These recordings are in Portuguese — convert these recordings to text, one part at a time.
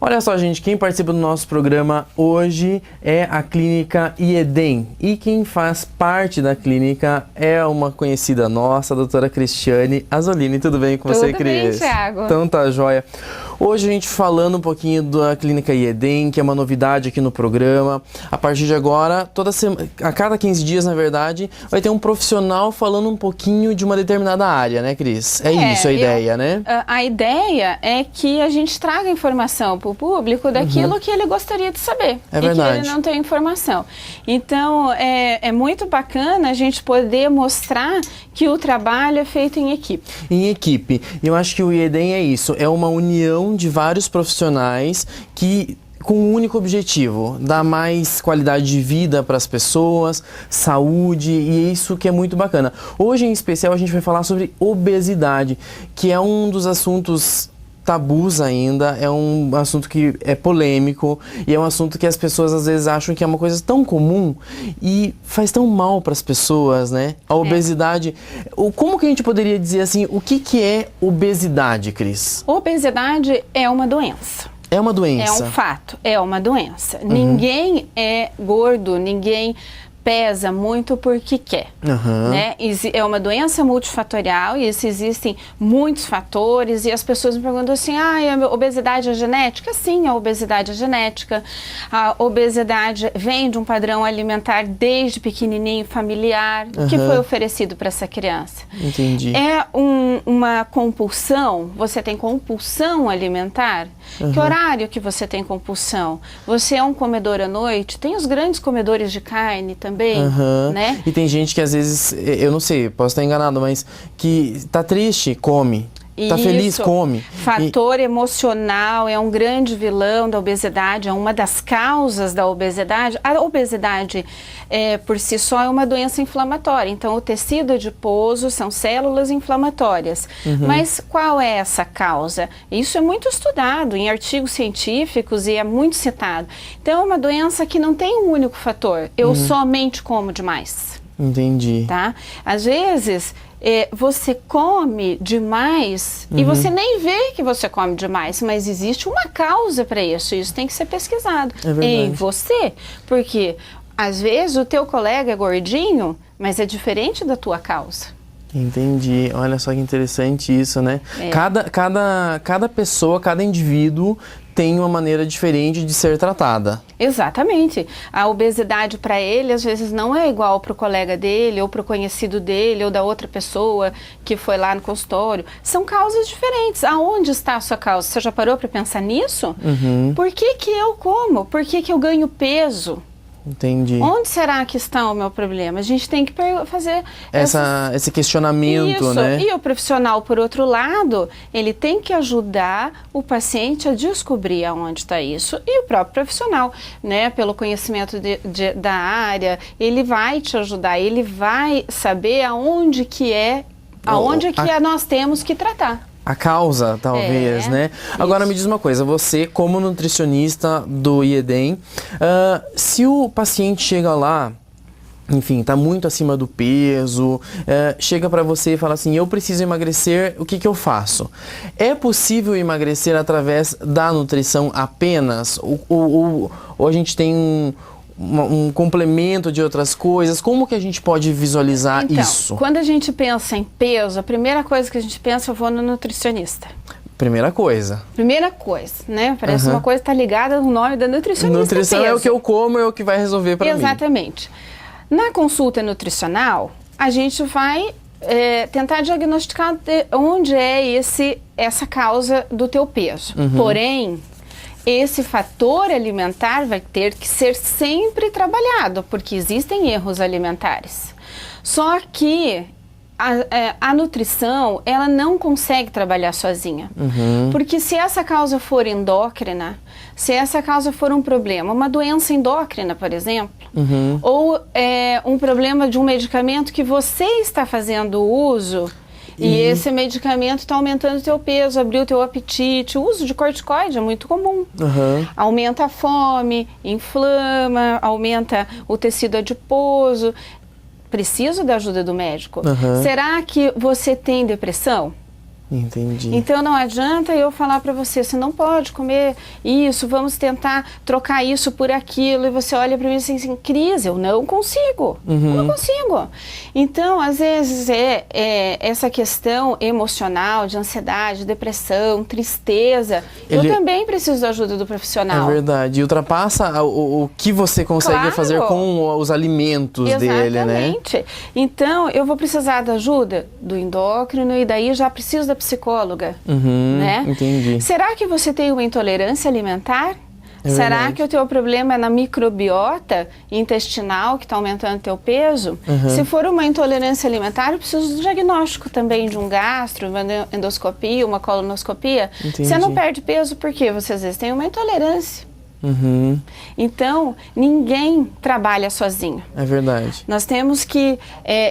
Olha só, gente, quem participa do nosso programa hoje é a Clínica IEDEM. E quem faz parte da clínica é uma conhecida nossa, a doutora Cristiane Azzolini. Tudo bem com você, Cris? Tudo bem, Thiago. Então tá jóia. Hoje a gente falando um pouquinho da Clínica IEDEM, que é uma novidade aqui no programa. A partir de agora, a cada 15 dias, na verdade, vai ter um profissional falando um pouquinho de uma determinada área, né, Cris? É isso a ideia, né? A ideia é que a gente traga informação para o público daquilo que ele gostaria de saber. É verdade. E que ele não tem informação. Então, é muito bacana a gente poder mostrar que o trabalho é feito em equipe. Em equipe. E eu acho que o IEDEM é isso, é uma união de vários profissionais que com um único objetivo, dar mais qualidade de vida para as pessoas, saúde, e é isso que é muito bacana. Hoje, em especial, a gente vai falar sobre obesidade, que é um dos assuntos tabus ainda, é um assunto que é polêmico e é um assunto que as pessoas às vezes acham que é uma coisa tão comum e faz tão mal para as pessoas, né? A obesidade, como que a gente poderia dizer assim, o que é obesidade, Cris? Obesidade é uma doença. É uma doença. É um fato, é uma doença. Ninguém é gordo, ninguém pesa muito porque quer, né? É uma doença multifatorial e existem muitos fatores e as pessoas me perguntam assim, a obesidade é genética? Sim, a obesidade é genética. A obesidade vem de um padrão alimentar desde pequenininho, familiar, que foi oferecido para essa criança. Entendi. É uma compulsão, você tem compulsão alimentar? Que horário que você tem compulsão? Você é um comedor à noite? Tem os grandes comedores de carne também, né? E tem gente que às vezes, eu não sei, posso estar enganado, mas que tá triste, come. Tá feliz, come. Fator emocional é um grande vilão da obesidade, é uma das causas da obesidade. A obesidade, por si só, é uma doença inflamatória. Então, o tecido adiposo são células inflamatórias. Mas qual é essa causa? Isso é muito estudado em artigos científicos e é muito citado. Então, é uma doença que não tem um único fator. Eu somente como demais. Entendi. Tá? Às vezes, você come demais e você nem vê que você come demais, mas existe uma causa para isso. Isso tem que ser pesquisado em você, porque às vezes o teu colega é gordinho, mas é diferente da tua causa. Entendi. Olha só que interessante isso, né? Cada pessoa, cada indivíduo tem uma maneira diferente de ser tratada. Exatamente. A obesidade para ele, às vezes, não é igual para o colega dele, ou para o conhecido dele, ou da outra pessoa que foi lá no consultório. São causas diferentes. Aonde está a sua causa? Você já parou para pensar nisso? Por que eu como? Por que eu ganho peso? Entendi. Onde será que está o meu problema? A gente tem que fazer esse questionamento, né? E o profissional, por outro lado, ele tem que ajudar o paciente a descobrir aonde está isso. E o próprio profissional, né? Pelo conhecimento da área, ele vai te ajudar, ele vai saber aonde que nós temos que tratar. A causa, talvez, né? Agora me diz uma coisa, você como nutricionista do IEDEM, se o paciente chega lá, enfim, tá muito acima do peso, chega para você e fala assim, eu preciso emagrecer, o que eu faço? É possível emagrecer através da nutrição apenas? Ou a gente tem um complemento de outras coisas? Como que a gente pode visualizar isso? Quando a gente pensa em peso, a primeira coisa que a gente pensa, eu vou no nutricionista. Primeira coisa, né? Parece uma coisa que está ligada no nome da nutricionista. Nutrição é o que eu como, é o que vai resolver para mim. Exatamente. Na consulta nutricional, a gente vai tentar diagnosticar onde é essa causa do teu peso. Porém, esse fator alimentar vai ter que ser sempre trabalhado, porque existem erros alimentares. Só que a nutrição, ela não consegue trabalhar sozinha. Porque se essa causa for endócrina, se essa causa for um problema, uma doença endócrina, por exemplo, ou um problema de um medicamento que você está fazendo uso, e esse medicamento está aumentando o teu peso, abriu o teu apetite. O uso de corticoide é muito comum. Aumenta a fome, inflama, aumenta o tecido adiposo. Preciso da ajuda do médico. Será que você tem depressão? Entendi. Então não adianta eu falar para você não pode comer isso, vamos tentar trocar isso por aquilo, e você olha para mim assim, Cris, eu não consigo, eu não consigo. Então, às vezes essa questão emocional, de ansiedade, depressão, tristeza, eu também preciso da ajuda do profissional. É verdade, e ultrapassa o que você consegue fazer com os alimentos dele, né? Exatamente. Então, eu vou precisar da ajuda do endócrino, e daí já preciso da psicóloga, né? Entendi. Será que você tem uma intolerância alimentar? Será verdade. que o teu problema é na microbiota intestinal que está aumentando o teu peso? Se for uma intolerância alimentar, eu preciso do diagnóstico também de um gastro, uma endoscopia, uma colonoscopia. Entendi. Você não perde peso porque você às vezes tem uma intolerância. Então, ninguém trabalha sozinho. É verdade. Nós temos que,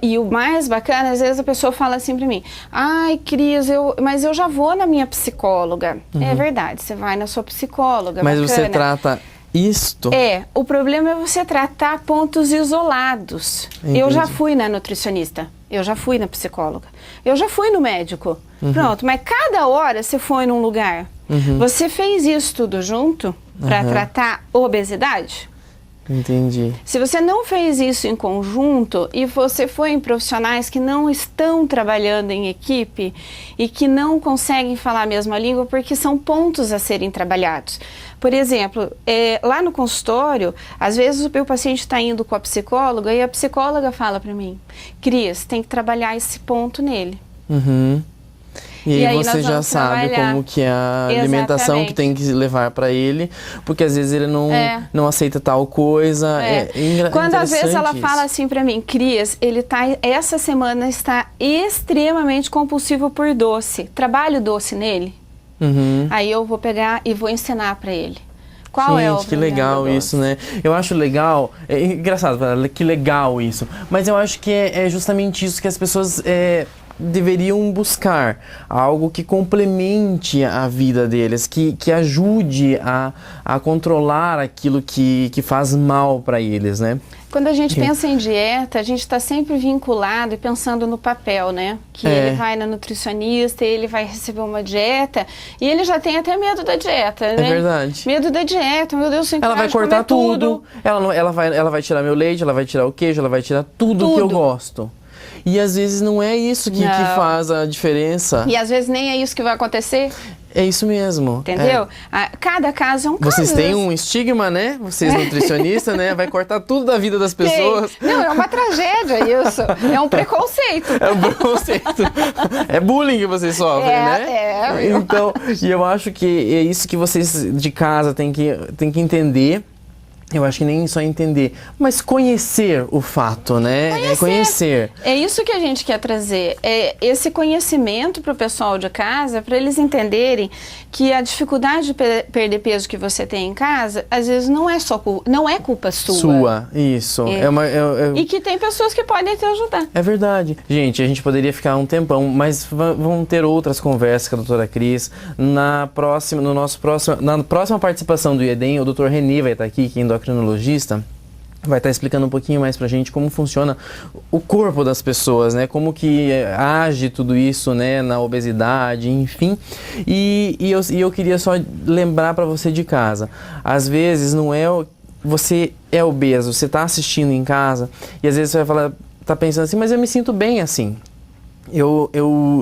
e o mais bacana, às vezes a pessoa fala assim pra mim, ai, Cris, mas eu já vou na minha psicóloga. É verdade, você vai na sua psicóloga. Mas bacana. você trata isto? O problema é você tratar pontos isolados. Entendi. Eu já fui na nutricionista, eu já fui na psicóloga, eu já fui no médico. Pronto, mas cada hora você foi num lugar. Você fez isso tudo junto para tratar obesidade? Entendi. Se você não fez isso em conjunto e você foi em profissionais que não estão trabalhando em equipe e que não conseguem falar a mesma língua, porque são pontos a serem trabalhados. Por exemplo, lá no consultório, às vezes o meu paciente está indo com a psicóloga e a psicóloga fala para mim, Cris, tem que trabalhar esse ponto nele. E aí você já sabe como que é a alimentação que tem que levar para ele, porque às vezes ele não aceita tal coisa. Quando às vezes ela fala assim para mim, Cris, essa semana está extremamente compulsivo por doce. Trabalho doce nele. Aí eu vou pegar e vou ensinar para ele. Qual é o que legal isso, né? Eu acho legal, é engraçado, que legal isso, mas eu acho que é justamente isso que as pessoas deveriam buscar, algo que complemente a vida deles, que ajude a controlar aquilo que faz mal para eles, né? Quando a gente pensa em dieta, a gente está sempre vinculado e pensando no papel, né? Que ele vai na nutricionista, ele vai receber uma dieta e ele já tem até medo da dieta, né? É verdade. Medo da dieta, meu Deus, ela vai cortar tudo. Ela vai tirar meu leite, ela vai tirar o queijo, ela vai tirar tudo que eu gosto. E às vezes não é isso que faz a diferença. E às vezes nem é isso que vai acontecer. É isso mesmo. Entendeu? Cada caso é um caso. Vocês têm um estigma, né? Vocês nutricionistas, né? Vai cortar tudo da vida das pessoas. Não, é uma tragédia isso. É um preconceito. É um preconceito. É bullying que vocês sofrem, né? Então, e eu acho que é isso que vocês de casa têm que entender. Eu acho que nem só entender, mas conhecer o fato, né? Conhecer. É isso que a gente quer trazer. É esse conhecimento para o pessoal de casa, para eles entenderem que a dificuldade de perder peso que você tem em casa, às vezes não é culpa sua. Isso. E que tem pessoas que podem te ajudar. É verdade. Gente, a gente poderia ficar um tempão, mas vamos ter outras conversas com a doutora Cris. Na próxima participação do IEDEM, o doutor Reni vai estar aqui, que é endocrinologista, vai estar explicando um pouquinho mais pra gente como funciona o corpo das pessoas, né? Como que age tudo isso, né? Na obesidade, enfim. E eu queria só lembrar pra você de casa. Às vezes não é... Você é obeso, você tá assistindo em casa e às vezes você vai falar, tá pensando assim, mas eu me sinto bem assim. Eu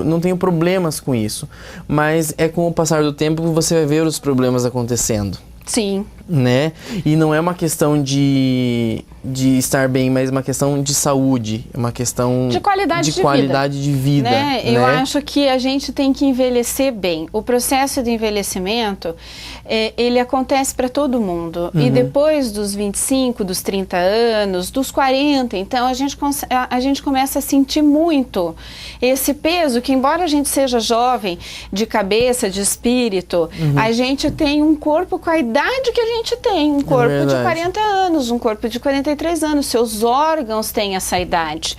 não tenho problemas com isso. Mas é com o passar do tempo que você vai ver os problemas acontecendo. Sim. Né? E não é uma questão de estar bem, mas uma questão de saúde, uma questão de qualidade de vida. Né? Eu acho que a gente tem que envelhecer bem. O processo de envelhecimento, ele acontece para todo mundo. E depois dos 25, dos 30 anos, dos 40, então a gente começa a sentir muito esse peso que, embora a gente seja jovem, de cabeça, de espírito, a gente tem um corpo com a idade que a gente tem, um corpo de 40 anos, um corpo de 43 anos, seus órgãos têm essa idade.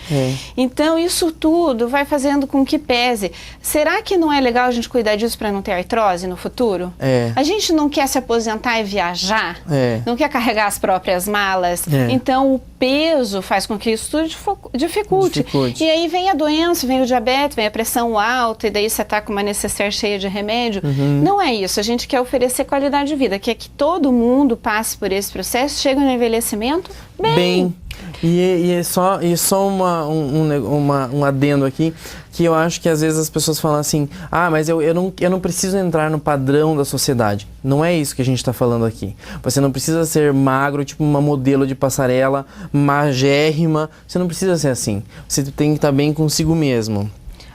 Então isso tudo vai fazendo com que pese. Será que não é legal a gente cuidar disso para não ter artrose no futuro? A gente não quer se aposentar e viajar? Não quer carregar as próprias malas? Então peso faz com que isso tudo dificulte. E aí vem a doença, vem o diabetes, vem a pressão alta, e daí você está com uma necessaire cheia de remédio. Não é isso. A gente quer oferecer qualidade de vida, quer que todo mundo passe por esse processo, chega no envelhecimento bem. E é só um adendo aqui, que eu acho que às vezes as pessoas falam assim, mas eu não preciso entrar no padrão da sociedade. Não é isso que a gente está falando aqui. Você não precisa ser magro, tipo uma modelo de passarela, magérrima. Você não precisa ser assim. Você tem que estar bem consigo mesmo.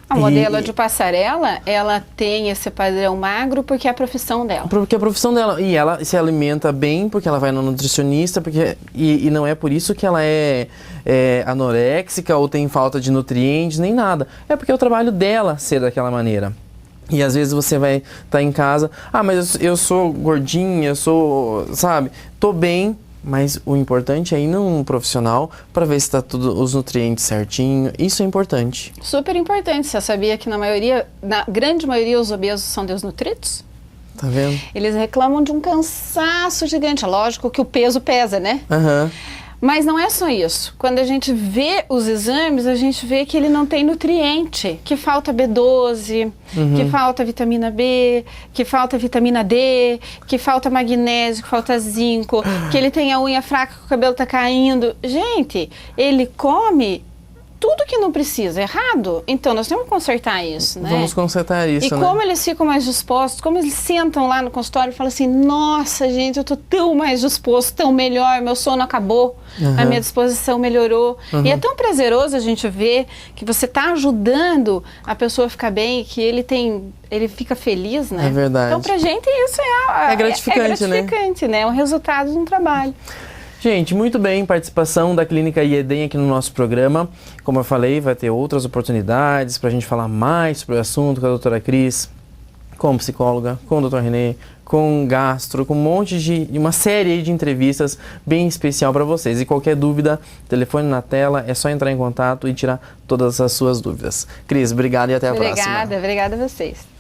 A modelo de passarela, ela tem esse padrão magro porque é a profissão dela. Porque é a profissão dela. E ela se alimenta bem porque ela vai no nutricionista, e não é por isso que ela é anoréxica ou tem falta de nutrientes, nem nada. É porque é o trabalho dela ser daquela maneira. E às vezes você vai estar em casa, mas eu sou gordinha, sabe, tô bem. Mas o importante é ir num profissional para ver se está tudo os nutrientes certinho. Isso é importante. Super importante. Você sabia que na grande maioria, os obesos são desnutridos? Tá vendo? Eles reclamam de um cansaço gigante. É lógico que o peso pesa, né? Mas não é só isso. Quando a gente vê os exames, a gente vê que ele não tem nutriente, que falta B12, que falta vitamina B, que falta vitamina D, que falta magnésio, que falta zinco, que ele tem a unha fraca, que o cabelo tá caindo. Gente, ele come tudo que não precisa, errado. Então, nós temos que consertar isso, né? Vamos consertar isso, né? E como eles ficam mais dispostos, como eles sentam lá no consultório e falam assim, nossa, gente, eu tô tão mais disposto, tão melhor, meu sono acabou, a minha disposição melhorou. E é tão prazeroso a gente ver que você tá ajudando a pessoa a ficar bem, que ele fica feliz, né? É verdade. Então, pra gente, isso é gratificante, né? É um resultado de um trabalho. Gente, muito bem, participação da Clínica IEDEM aqui no nosso programa. Como eu falei, vai ter outras oportunidades para a gente falar mais sobre o assunto com a doutora Cris, com psicóloga, com o doutor Renê, com gastro, com uma série de entrevistas bem especial para vocês. E qualquer dúvida, telefone na tela, é só entrar em contato e tirar todas as suas dúvidas. Cris, obrigado e até a próxima. Obrigada a vocês.